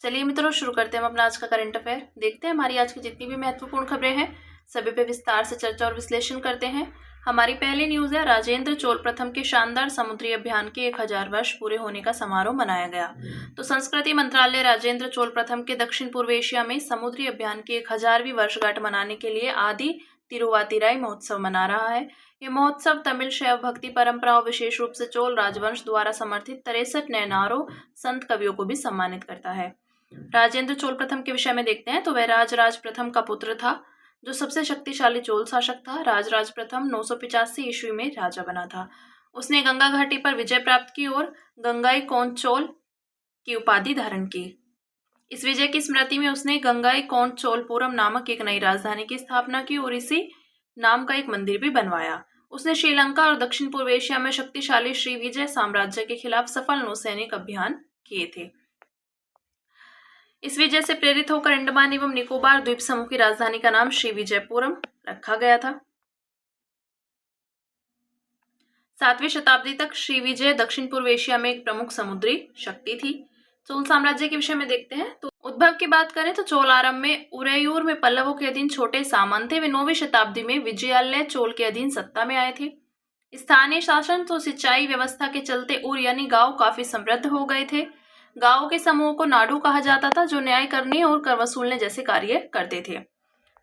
चलिए मित्रों, शुरू करते हैं हम अपना आज का करंट अफेयर। देखते हैं हमारी आज की जितनी भी महत्वपूर्ण खबरें हैं सभी पे विस्तार से चर्चा और विश्लेषण करते हैं। हमारी पहली न्यूज है, राजेंद्र चोल प्रथम के शानदार समुद्री अभियान के 1000 वर्ष पूरे होने का समारोह मनाया गया। तो संस्कृति मंत्रालय राजेंद्र चोल प्रथम के दक्षिण पूर्व एशिया में समुद्री अभियान की 1000वीं वर्षगांठ मनाने के लिए आदि तिरुवातिराई महोत्सव मना रहा है। ये महोत्सव तमिल शैव भक्ति परंपरा और विशेष रूप से चोल राजवंश द्वारा समर्थित 63 नैनारों संत कवियों को भी सम्मानित करता है। राजेंद्र चोल प्रथम के विषय में देखते हैं तो वह राजराज प्रथम का पुत्र था, जो सबसे शक्तिशाली चोल शासक था। राजराज प्रथम 985 ईस्वी में राजा बना था। उसने गंगा घाटी पर विजय प्राप्त की और गंगाई कोंड चोल की उपाधि धारण की। इस विजय की स्मृति में उसने गंगाई कोंड चोलपुरम नामक एक नई राजधानी की स्थापना की और इसी नाम का एक मंदिर भी बनवाया। उसने श्रीलंका और दक्षिण पूर्व एशिया में शक्तिशाली श्री विजय साम्राज्य के खिलाफ सफल नौसैनिक अभियान किए थे। इस विजय से प्रेरित होकर अंडमान एवं निकोबार द्वीप समूह की राजधानी का नाम श्री विजयपुरम रखा गया था। 7वीं शताब्दी तक श्री विजय दक्षिण पूर्व एशिया में एक प्रमुख समुद्री शक्ति थी। चोल साम्राज्य के विषय में देखते हैं तो उद्भव की बात करें तो चोल आरंभ में उरैयूर में पल्लवों के अधीन छोटे सामंत थे। वे 9वीं शताब्दी में विजयालय चोल के अधीन सत्ता में आए थे। स्थानीय शासन तो सिंचाई व्यवस्था के चलते उर यानी गांव काफी समृद्ध हो गए थे। गांवों के समूह को नाडू कहा जाता था, जो न्याय करने और कर वसूलने जैसे कार्य करते थे।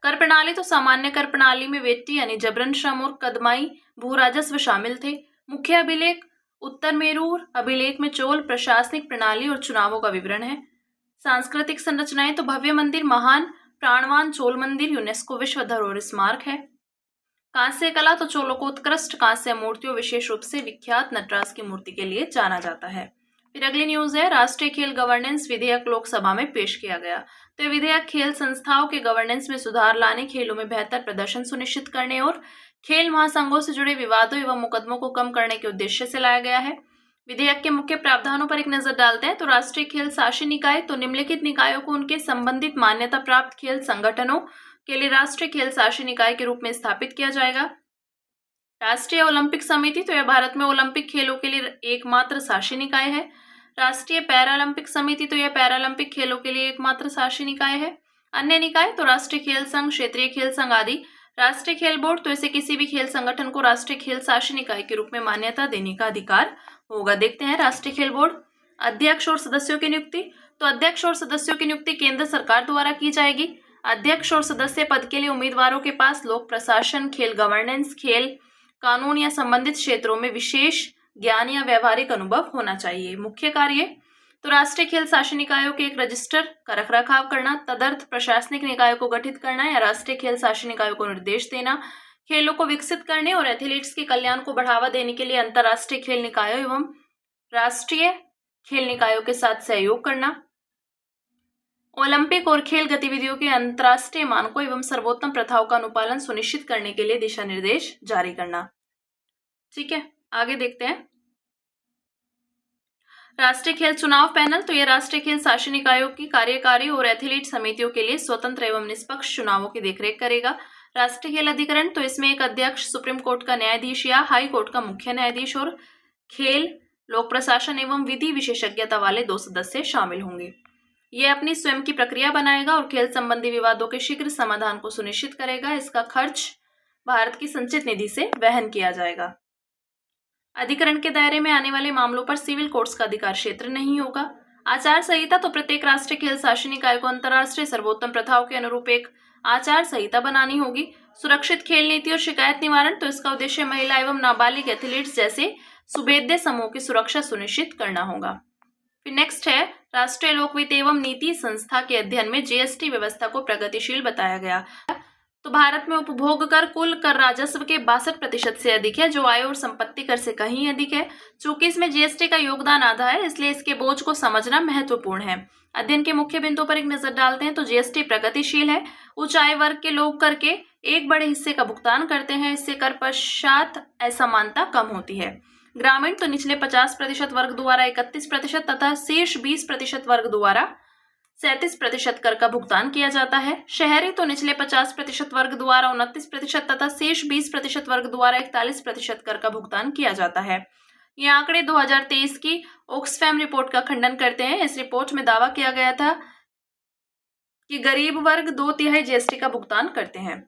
कर प्रणाली तो सामान्य कर प्रणाली में वेट्टी यानी जबरन श्रम और कदमाई भू राजस्व शामिल थे। मुख्य अभिलेख उत्तर मेरूर अभिलेख में चोल प्रशासनिक प्रणाली और चुनावों का विवरण है। सांस्कृतिक संरचनाएं तो भव्य मंदिर, महान प्राणवान चोल मंदिर यूनेस्को विश्व धरोहर स्मारक है। कांस्य कला तो चोलों को उत्कृष्ट कांस्य मूर्तियों, विशेष रूप से विख्यात नटराज की मूर्ति के लिए जाना जाता है। फिर अगली न्यूज है, राष्ट्रीय खेल गवर्नेंस विधेयक लोकसभा में पेश किया गया। तो यह विधेयक खेल संस्थाओं के गवर्नेंस में सुधार लाने, खेलों में बेहतर प्रदर्शन सुनिश्चित करने और खेल महासंघों से जुड़े विवादों एवं मुकदमों को कम करने के उद्देश्य से लाया गया है। विधेयक के मुख्य प्रावधानों पर एक नजर डालते हैं तो राष्ट्रीय खेल शासी निकाय तो निम्नलिखित निकायों को उनके संबंधित मान्यता प्राप्त खेल संगठनों के लिए राष्ट्रीय खेल शासी निकाय के रूप में स्थापित किया जाएगा। राष्ट्रीय ओलंपिक समिति तो यह भारत में ओलंपिक खेलों के लिए एकमात्र शासी निकाय है। राष्ट्रीय पैरालंपिक समिति तो यह पैरालंपिक खेलों के लिए एकमात्र शासी निकाय है। अन्य निकाय तो राष्ट्रीय खेल संघ, क्षेत्रीय खेल संघ आदि। राष्ट्रीय खेल बोर्ड तो इसे किसी भी खेल संगठन को राष्ट्रीय खेल शासी निकाय के रूप में मान्यता देने का अधिकार होगा। देखते हैं राष्ट्रीय खेल बोर्ड। अध्यक्ष और सदस्यों की नियुक्ति तो अध्यक्ष और सदस्यों की नियुक्ति केंद्र सरकार द्वारा की जाएगी। अध्यक्ष और सदस्य पद के लिए उम्मीदवारों के पास लोक प्रशासन, खेल गवर्नेंस, खेल कानून या संबंधित क्षेत्रों में विशेष ज्ञान या व्यवहारिक अनुभव होना चाहिए। मुख्य कार्य तो राष्ट्रीय खेल शासी निकायों के एक रजिस्टर का रखरखाव करना, तदर्थ प्रशासनिक निकायों को गठित करना या राष्ट्रीय खेल शासी निकायों को निर्देश देना, खेलों को विकसित करने और एथलीट्स के कल्याण को बढ़ावा देने के लिए अंतर्राष्ट्रीय खेल निकायों एवं राष्ट्रीय खेल निकायों के साथ सहयोग करना, ओलंपिक और खेल गतिविधियों के अंतर्राष्ट्रीय मानकों एवं सर्वोत्तम प्रथाओं का अनुपालन सुनिश्चित करने के लिए दिशा निर्देश जारी करना। ठीक है, आगे देखते हैं। राष्ट्रीय खेल चुनाव पैनल तो यह राष्ट्रीय खेल शासी निकायों की कार्यकारी और एथलीट समितियों के लिए स्वतंत्र एवं निष्पक्ष चुनावों की देखरेख करेगा। राष्ट्रीय खेल अधिकरण तो इसमें एक अध्यक्ष, सुप्रीम कोर्ट का न्यायाधीश या हाई कोर्ट का मुख्य न्यायाधीश और खेल, लोक प्रशासन एवं विधि विशेषज्ञता वाले 2 सदस्य शामिल होंगे। यह अपनी स्वयं की प्रक्रिया बनाएगा और खेल संबंधी विवादों के शीघ्र समाधान को सुनिश्चित करेगा। इसका खर्च भारत की संचित निधि से वहन किया जाएगा। अधिकरण के दायरे में आने वाले मामलों पर सिविल कोर्ट्स का अधिकार क्षेत्र नहीं होगा। आचार संहिता तो प्रत्येक राष्ट्रीय खेल शासी निकाय को अंतर्राष्ट्रीय सर्वोत्तम प्रथाओं के अनुरूप एक आचार संहिता बनानी होगी। सुरक्षित खेल नीति और शिकायत निवारण तो इसका उद्देश्य महिला एवं नाबालिग एथलीट्स जैसे सुभेद्य समूह की सुरक्षा सुनिश्चित करना होगा। फिर नेक्स्ट है, राष्ट्रीय लोकवित्त एवं नीति संस्था के अध्ययन में जीएसटी व्यवस्था को प्रगतिशील बताया गया। तो भारत में उपभोग कर कुल कर राजस्व के 62% से अधिक है, जो आय और संपत्ति कर से कहीं अधिक है। चूंकि इसमें जीएसटी का योगदान आधा है, इसलिए इसके बोझ को समझना महत्वपूर्ण है। अध्ययन के मुख्य बिंदुओं पर एक नजर डालते हैं तो जीएसटी प्रगतिशील है। उच्च आय वर्ग के लोग कर के एक बड़े हिस्से का भुगतान करते हैं, इससे कर पश्चात असमानता कम होती है। ग्रामीण तो निचले 50% वर्ग द्वारा 31% तथा शीर्ष 20% वर्ग द्वारा 37% कर का भुगतान किया जाता है। शहरी तो निचले 50% वर्ग द्वारा 29% तथा शेष 20% वर्ग द्वारा 41% कर का भुगतान किया जाता है। ये आंकड़े 2023 की ऑक्सफैम रिपोर्ट का खंडन करते हैं। इस रिपोर्ट में दावा किया गया था कि गरीब वर्ग 2/3 जीएसटी का भुगतान करते हैं।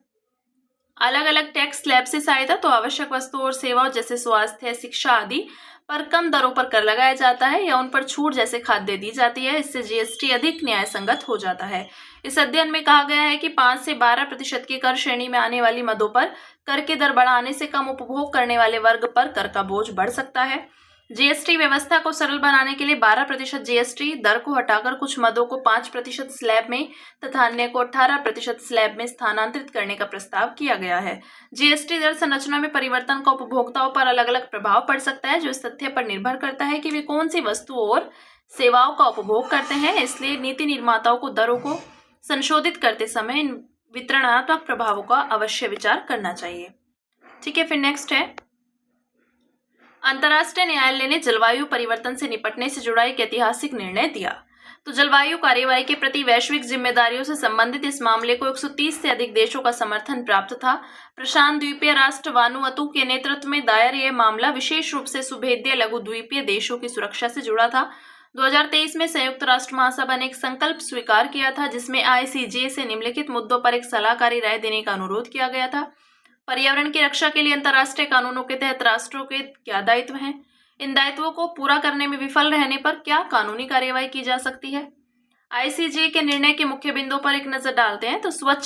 अलग अलग टैक्स स्लैब से सहायता तो आवश्यक वस्तुओं और सेवाओं जैसे स्वास्थ्य, शिक्षा आदि पर कम दरों पर कर लगाया जाता है या उन पर छूट जैसे खाद्य दी जाती है। इससे जीएसटी अधिक न्याय संगत हो जाता है। इस अध्ययन में कहा गया है कि 5 से 12% की कर श्रेणी में आने वाली मदों पर कर की दर बढ़ाने से कम उपभोग करने वाले वर्ग पर कर का बोझ बढ़ सकता है। जीएसटी व्यवस्था को सरल बनाने के लिए 12% जीएसटी दर को हटाकर कुछ मदों को 5% स्लैब में तथा अन्य को 18% स्लैब में स्थानांतरित करने का प्रस्ताव किया गया है। जीएसटी दर संरचना में परिवर्तन का उपभोक्ताओं पर अलग अलग प्रभाव पड़ सकता है, जो इस तथ्य पर निर्भर करता है कि वे कौन सी वस्तुओं और सेवाओं का उपभोग करते हैं। इसलिए नीति निर्माताओं को दरों को संशोधित करते समय इन वितरणात्मक प्रभावों का अवश्य विचार करना चाहिए। ठीक है, फिर नेक्स्ट है, अंतर्राष्ट्रीय न्यायालय ने जलवायु परिवर्तन से निपटने से जुड़ा एक ऐतिहासिक निर्णय दिया। तो जलवायु कार्यवाही के प्रति वैश्विक जिम्मेदारियों से संबंधित इस मामले को 130 से अधिक देशों का समर्थन प्राप्त था। प्रशांत द्वीपीय राष्ट्र वानुअतु के नेतृत्व में दायर यह मामला विशेष रूप से सुभेद्य लघु द्वीपीय देशों की सुरक्षा से जुड़ा था। 2023 में संयुक्त राष्ट्र महासभा ने एक संकल्प स्वीकार किया था, जिसमें ICJ से निम्नलिखित मुद्दों पर एक सलाहकारी राय देने का अनुरोध किया गया था। पर्यावरण की रक्षा के लिए अंतर्राष्ट्रीय कानूनों के तहत राष्ट्रों के क्या दायित्व हैं? इन दायित्वों को पूरा करने में विफल रहने पर क्या कानूनी कार्यवाही की जा सकती है? ICJ के निर्णय के मुख्य बिंदुओं पर एक नजर डालते हैं। तो स्वच्छ,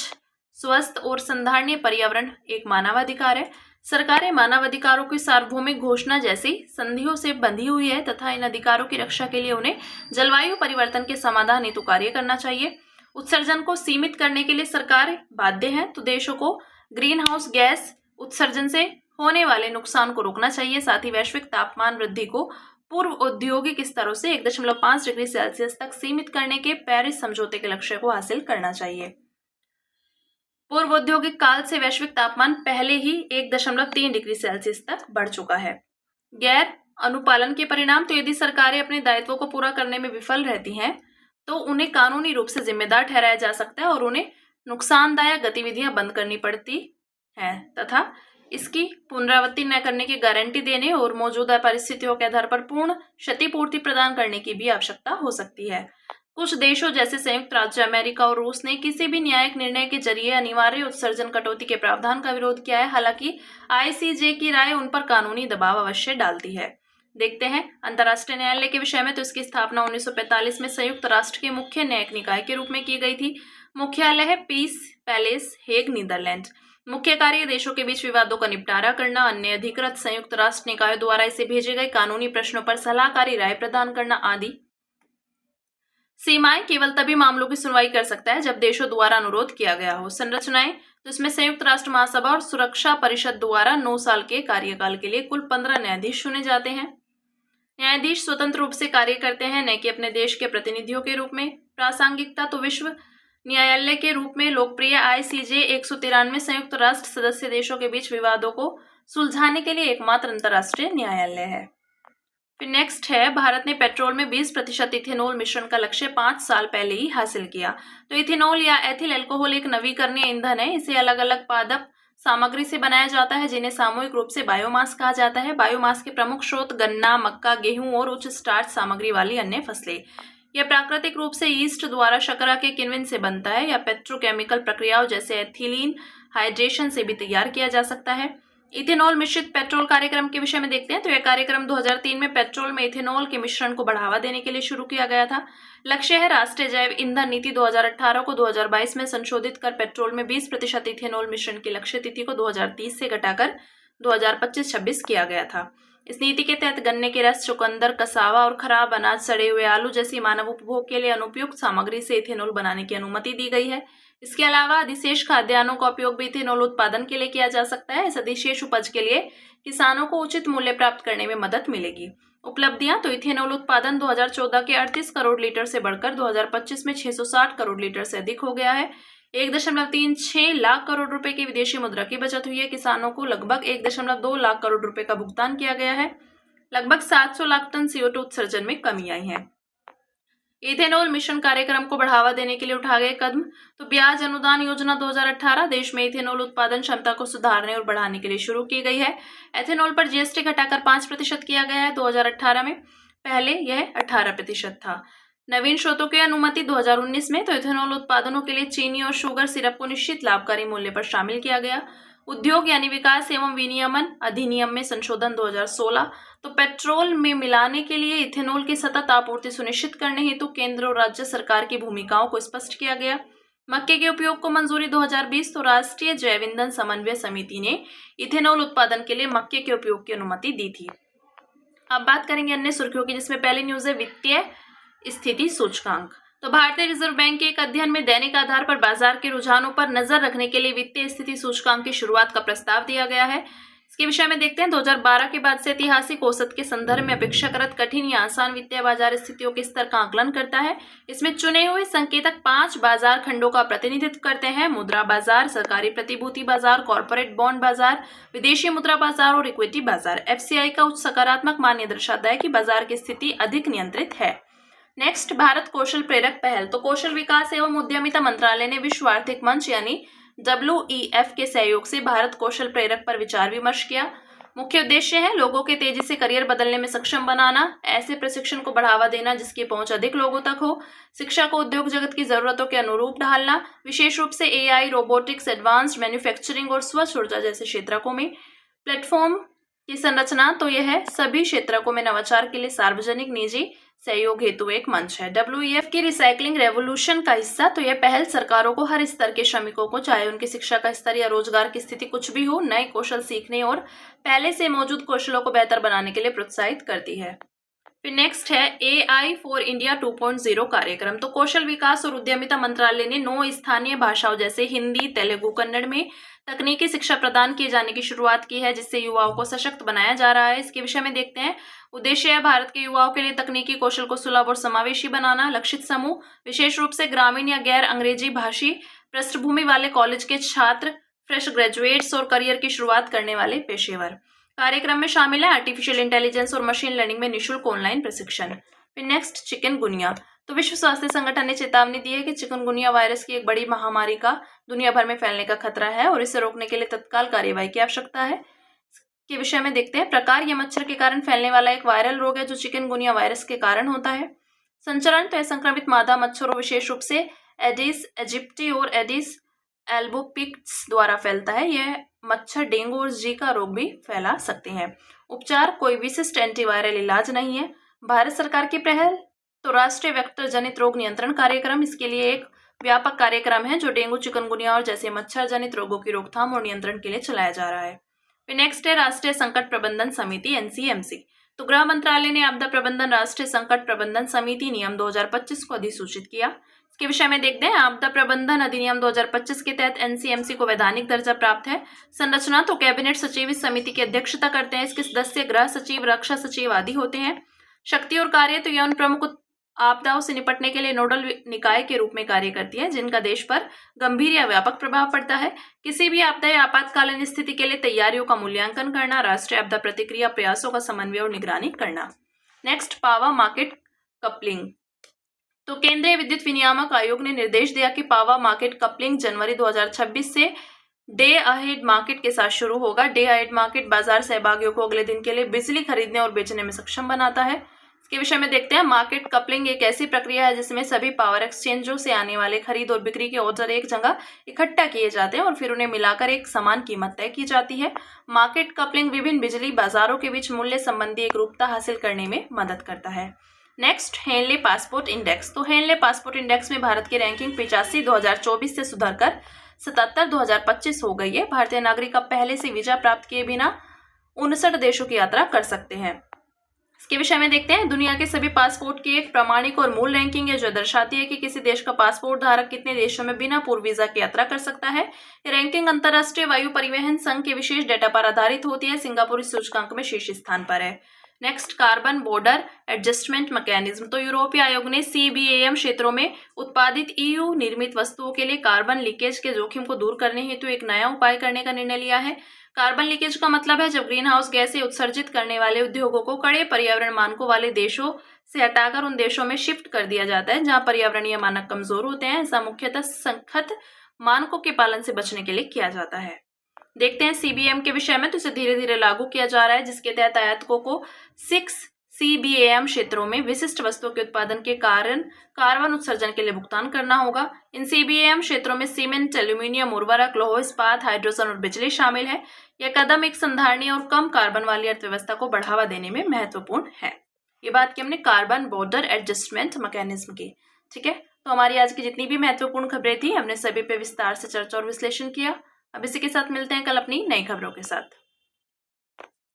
स्वस्थ और संधारणीय पर्यावरण एक मानवाधिकार है। सरकारें मानवाधिकारों की सार्वभौमिक घोषणा जैसी संधियों से बंधी हुई है तथा इन अधिकारों की रक्षा के लिए उन्हें जलवायु परिवर्तन के समाधान हेतु कार्य करना चाहिए। उत्सर्जन को सीमित करने के लिए सरकारें बाध्य हैं, तो देशों को ग्रीन हाउस गैस उत्सर्जन से होने वाले नुकसान को रोकना चाहिए। साथ ही वैश्विक तापमान वृद्धि को पूर्व औद्योगिक स्तरों से 1.5 डिग्री सेल्सियस तक सीमित करने के पेरिस समझौते के लक्ष्य को हासिल करना चाहिए। पूर्व औद्योगिक काल से वैश्विक तापमान पहले ही 1.3 डिग्री सेल्सियस तक बढ़ चुका है। गैर अनुपालन के परिणाम, तो यदि सरकारें अपने दायित्वों को पूरा करने में विफल रहती हैं तो उन्हें कानूनी रूप से जिम्मेदार ठहराया जा सकता है और उन्हें नुकसानदायक गतिविधियां बंद करनी पड़ती हैं तथा इसकी पुनरावृत्ति न करने की गारंटी देने और मौजूदा परिस्थितियों के आधार पर पूर्ण क्षतिपूर्ति प्रदान करने की भी आवश्यकता हो सकती है। कुछ देशों जैसे संयुक्त राज्य अमेरिका और रूस ने किसी भी न्यायिक निर्णय के जरिए अनिवार्य उत्सर्जन कटौती के प्रावधान का विरोध किया है। हालांकि ICJ की राय उन पर कानूनी दबाव अवश्य डालती है। देखते हैं अंतर्राष्ट्रीय न्यायालय के विषय में। तो इसकी स्थापना 1945 में संयुक्त राष्ट्र के मुख्य न्यायिक निकाय के रूप में की गई थी। मुख्यालय है पीस पैलेस, हेग, नीदरलैंड। मुख्य कार्य देशों के बीच विवादों का निपटारा करना, अन्य अधिकृत संयुक्त राष्ट्र निकायों द्वारा इसे भेजे गए कानूनी प्रश्नों पर सलाहकारी राय प्रदान करना आदि। सीमाएं, केवल तभी मामलों की सुनवाई कर सकता है जब देशों द्वारा अनुरोध किया गया हो। संरचनाएं, तो इसमें संयुक्त राष्ट्र महासभा और सुरक्षा परिषद द्वारा 9 साल के कार्यकाल के लिए कुल 15 न्यायाधीश चुने जाते हैं। न्यायाधीश स्वतंत्र रूप से कार्य करते हैं, न कि अपने देश के प्रतिनिधियों के रूप में। प्रासंगिकता, तो विश्व न्यायालय के रूप में लोकप्रिय ICJ 193 संयुक्त राष्ट्र सदस्य देशों के बीच विवादों को सुलझाने के लिए एकमात्र अंतर्राष्ट्रीय न्यायालय है। फिर नेक्स्ट है, भारत ने पेट्रोल में 20% इथेनॉल मिश्रण का लक्ष्य 5 साल पहले ही हासिल किया। तो इथेनॉल या एथिल अल्कोहल एक नवीकरणीय ईंधन है। इसे अलग अलग पादप सामग्री से बनाया जाता है, जिन्हें सामूहिक रूप से बायोमास कहा जाता है। बायोमास के प्रमुख स्रोत गन्ना, मक्का, गेहूं और उच्च स्टार्च सामग्री वाली अन्य फसलें। यह प्राकृतिक रूप से ईस्ट द्वारा शर्करा के किण्वन से बनता है या पेट्रोकेमिकल प्रक्रियाओं जैसे एथिलीन हाइड्रेशन से भी तैयार किया जा सकता है। इथेनॉल मिश्रित पेट्रोल कार्यक्रम के विषय में देखते हैं। तो यह कार्यक्रम 2003 में पेट्रोल में इथेनॉल के मिश्रण को बढ़ावा देने के लिए शुरू किया गया था। लक्ष्य है राष्ट्रीय जैव ईंधन नीति 2018 को 2022 में संशोधित कर पेट्रोल में 20% इथेनॉल मिश्रण की लक्ष्य तिथि को 2030 से घटाकर 2025-26 किया गया था। इस नीति के तहत गन्ने के रस, चुकंदर, कसावा और खराब अनाज, सड़े हुए आलू जैसी मानव उपभोग के लिए अनुपयुक्त सामग्री से इथेनॉल बनाने की अनुमति दी गई है। इसके अलावा अधिशेष खाद्यान्नों का उपयोग भी इथेनॉल उत्पादन के लिए किया जा सकता है। इस अधिशेष उपज के लिए किसानों को उचित मूल्य प्राप्त करने में मदद मिलेगी। उपलब्धियां, तो इथेनॉल उत्पादन 2014 के 38 करोड़ लीटर से बढ़कर 2025 में 660 करोड़ लीटर से अधिक हो गया है। 1.36 लाख करोड़ रुपए की विदेशी मुद्रा की बचत हुई है। किसानों को लगभग 1.2 लाख करोड़ रुपए का भुगतान किया गया है। लगभग 700 लाख टन CO2 उत्सर्जन में कमी आई है। इथेनॉल मिशन कार्यक्रम को बढ़ावा देने के लिए उठाए गए कदम। तो ब्याज अनुदान योजना 2018 देश में इथेनॉल उत्पादन क्षमता को सुधारने और बढ़ाने के लिए शुरू की गई है। एथेनॉल पर जीएसटी घटाकर 5% किया गया है 2018 में, पहले यह 18% था। नवीन स्रोतों की अनुमति 2019 में। तो इथेनॉल उत्पादनों के लिए चीनी और शुगर सिरप को निश्चित लाभकारी मूल्य पर शामिल किया गया। उद्योग यानी विकास एवं विनियमन अधिनियम में संशोधन 2016। तो पेट्रोल में मिलाने के लिए इथेनॉल की सतत आपूर्ति सुनिश्चित करने हेतु केंद्र और राज्य सरकार की भूमिकाओं को स्पष्ट किया गया। मक्के के उपयोग को मंजूरी 2020। तो राष्ट्रीय जैव ईंधन समन्वय समिति ने इथेनॉल उत्पादन के लिए मक्के के उपयोग की अनुमति दी थी। अब बात करेंगे अन्य सुर्खियों की, जिसमें पहली न्यूज है वित्तीय स्थिति सूचकांक। तो भारतीय रिजर्व बैंक के एक अध्ययन में दैनिक आधार पर बाजार के रुझानों पर नजर रखने के लिए वित्तीय स्थिति सूचकांक की शुरुआत का प्रस्ताव दिया गया है। इसके विषय में देखते हैं। 2012 के बाद से ऐतिहासिक औसत के संदर्भ में अपेक्षाकृत कठिन या आसान वित्तीय बाजार स्थितियों के स्तर का आकलन करता है। इसमें चुने हुए संकेतक 5 बाजार खंडों का प्रतिनिधित्व करते हैं: मुद्रा बाजार, सरकारी प्रतिभूति बाजार, कॉर्पोरेट बॉन्ड बाजार, विदेशी मुद्रा बाजार और इक्विटी बाजार। एफसीआई का उच्च सकारात्मक मान्य दर्शाता है कि बाजार की स्थिति अधिक नियंत्रित है। नेक्स्ट, भारत कौशल प्रेरक पहल। तो कौशल विकास एवं उद्यमिता मंत्रालय ने विश्व आर्थिक मंच यानी WEF के सहयोग से भारत कौशल प्रेरक पर विचार विमर्श किया। मुख्य उद्देश्य है लोगों के तेजी से करियर बदलने में सक्षम बनाना, ऐसे प्रशिक्षण को बढ़ावा देना जिसकी पहुंच अधिक लोगों तक हो, शिक्षा को उद्योग जगत की जरूरतों के अनुरूप ढालना, विशेष रूप से AI, रोबोटिक्स, एडवांस्ड मैन्युफैक्चरिंग और स्वच्छ ऊर्जा जैसे क्षेत्रों में। प्लेटफॉर्म की संरचना, तो यह है सभी क्षेत्रों में नवाचार के लिए सार्वजनिक निजी सहयोग हेतु एक मंच है। WEF की रिसाइकलिंग रेवोल्यूशन का हिस्सा। तो यह पहल सरकारों को हर स्तर के श्रमिकों को, चाहे उनकी शिक्षा का स्तर या रोजगार की स्थिति कुछ भी हो, नए कौशल सीखने और पहले से मौजूद कौशलों को बेहतर बनाने के लिए प्रोत्साहित करती है। फिर नेक्स्ट है AI फॉर इंडिया 2.0 कार्यक्रम। तो कौशल विकास और उद्यमिता मंत्रालय ने 9 स्थानीय भाषाओं जैसे हिंदी, तेलुगु, कन्नड़ में तकनीकी शिक्षा प्रदान किए जाने की शुरुआत की है, जिससे युवाओं को सशक्त बनाया जा रहा है। इसके विषय में देखते हैं। उद्देश्य है भारत के युवाओं के लिए तकनीकी कौशल को सुलभ और समावेशी बनाना। लक्षित समूह विशेष रूप से ग्रामीण या गैर अंग्रेजी भाषी पृष्ठभूमि वाले कॉलेज के छात्र, फ्रेश ग्रेजुएट्स और करियर की शुरुआत करने वाले पेशेवर। कार्यक्रम में शामिल है आर्टिफिशियल इंटेलिजेंस और मशीन लर्निंग में निःशुल्क ऑनलाइन प्रशिक्षण। फिर नेक्स्ट, चिकनगुनिया। तो विश्व स्वास्थ्य संगठन ने चेतावनी दी है कि चिकनगुनिया वायरस की एक बड़ी महामारी का दुनिया भर में फैलने का खतरा है और इसे रोकने के लिए तत्काल कार्यवाही की आवश्यकता है। के विषय में देखते हैं। प्रकार, यह मच्छर के कारण फैलने वाला एक वायरल रोग है जो चिकनगुनिया वायरस के कारण होता है। संचरण, तो यह संक्रमित मादा मच्छरों विशेष रूप से एडिस एजिप्टी और एडिस एल्बोपिक्स द्वारा फैलता है। यह मच्छर डेंगू और जीका रोग भी फैला सकते हैं। उपचार, कोई विशिष्ट एंटीवायरल इलाज नहीं है। भारत सरकार की पहल, तो राष्ट्रीय वेक्टर जनित रोग नियंत्रण कार्यक्रम। इसके लिए एक व्यापक कार्यक्रम है जो डेंगू, चिकनगुनिया और जैसे मच्छर जनित रोगों की रोकथाम और नियंत्रण के लिए चलाया जा रहा है। फिर नेक्स्ट है राष्ट्रीय संकट प्रबंधन समिति NCMC। तो गृह मंत्रालय ने आपदा प्रबंधन राष्ट्रीय संकट प्रबंधन समिति नियम 2025 को अधिसूचित किया। इसके विषय में देखते हैं। आपदा प्रबंधन अधिनियम 2025 के तहत NCMC को वैधानिक दर्जा प्राप्त है। संरचना, तो कैबिनेट सचिव इस समिति की अध्यक्षता करते हैं। इसके सदस्य गृह सचिव, रक्षा सचिव आदि होते हैं। शक्ति और कार्य, तो यह उन प्रमुख आपदाओं से निपटने के लिए नोडल निकाय के रूप में कार्य करती है जिनका देश पर गंभीर या व्यापक प्रभाव पड़ता है। किसी भी आपदा या आपातकालीन स्थिति के लिए तैयारियों का मूल्यांकन करना, राष्ट्रीय आपदा प्रतिक्रिया प्रयासों का समन्वय और निगरानी करना। Next, power market coupling. तो केंद्रीय विद्युत विनियामक आयोग ने निर्देश दिया कि पावर मार्केट कपलिंग जनवरी 2026 से डे अहेड मार्केट के साथ शुरू होगा। डे अहेड मार्केट बाजार सहभागियों को अगले दिन के लिए बिजली खरीदने और बेचने में सक्षम बनाता है। इसके विषय में देखते हैं। मार्केट कपलिंग एक ऐसी प्रक्रिया है जिसमें सभी पावर एक्सचेंजों से आने वाले खरीद और बिक्री के ऑर्डर एक जगह इकट्ठा किए जाते हैं और फिर उन्हें मिलाकर एक समान कीमत तय की जाती है। मार्केट कपलिंग विभिन्न बिजली बाजारों के बीच मूल्य संबंधी एकरूपता हासिल करने में मदद करता है। Next, Henley passport index. तो हेनले पासपोर्ट इंडेक्स में भारत की रैंकिंग 85 2024 से सुधरकर 77 2025 हो गई है। भारतीय नागरिक अब पहले से वीजा प्राप्त किए बिना 59 देशों की यात्रा कर सकते हैं। इसके विषय में देखते हैं। दुनिया के सभी पासपोर्ट की एक प्रामाणिक और मूल रैंकिंग है जो दर्शाती है कि किसी देश का पासपोर्ट धारक कितने देशों में बिना पूर्व वीजा की यात्रा कर सकता है। ये रैंकिंग अंतर्राष्ट्रीय वायु परिवहन संघ के विशेष डेटा पर आधारित होती है। सिंगापुर इस सूचकांक में शीर्ष स्थान पर है। Next, carbon border adjustment mechanism. तो यूरोपीय आयोग ने CBAM क्षेत्रों में उत्पादित EU निर्मित वस्तुओं के लिए कार्बन लीकेज के जोखिम को दूर करने हेतु एक नया उपाय करने का निर्णय लिया है। कार्बन लीकेज का मतलब है जब ग्रीन हाउस गैसें उत्सर्जित करने वाले उद्योगों को कड़े पर्यावरण मानकों वाले देशों से हटाकर उन देशों में शिफ्ट कर दिया जाता है जहां पर्यावरणीय मानक कमजोर होते हैं। ऐसा मुख्यतः सख्त मानकों के पालन से बचने के लिए किया जाता है। देखते हैं सीबीएम के विषय में, तो इसे धीरे धीरे लागू किया जा रहा है, जिसके तहत आयातकों को 6 सीबीएम क्षेत्रों में विशिष्ट वस्तुओं के उत्पादन के कारण कार्बन उत्सर्जन के लिए भुगतान करना होगा। इन सीबीएम क्षेत्रों में सीमेंट, एल्यूमिनियम, उर्वरक, लौह इस्पात, हाइड्रोजन और बिजली शामिल है। यह कदम एक संधारणीय और कम कार्बन वाली अर्थव्यवस्था को बढ़ावा देने में महत्वपूर्ण है। ये बात की हमने कार्बन बॉर्डर एडजस्टमेंट मैकेनिज्म की। ठीक है, तो हमारी आज की जितनी भी महत्वपूर्ण खबरें थी, हमने सभी पे विस्तार से चर्चा और विश्लेषण किया। अब इसी के साथ मिलते हैं कल अपनी नई खबरों के साथ।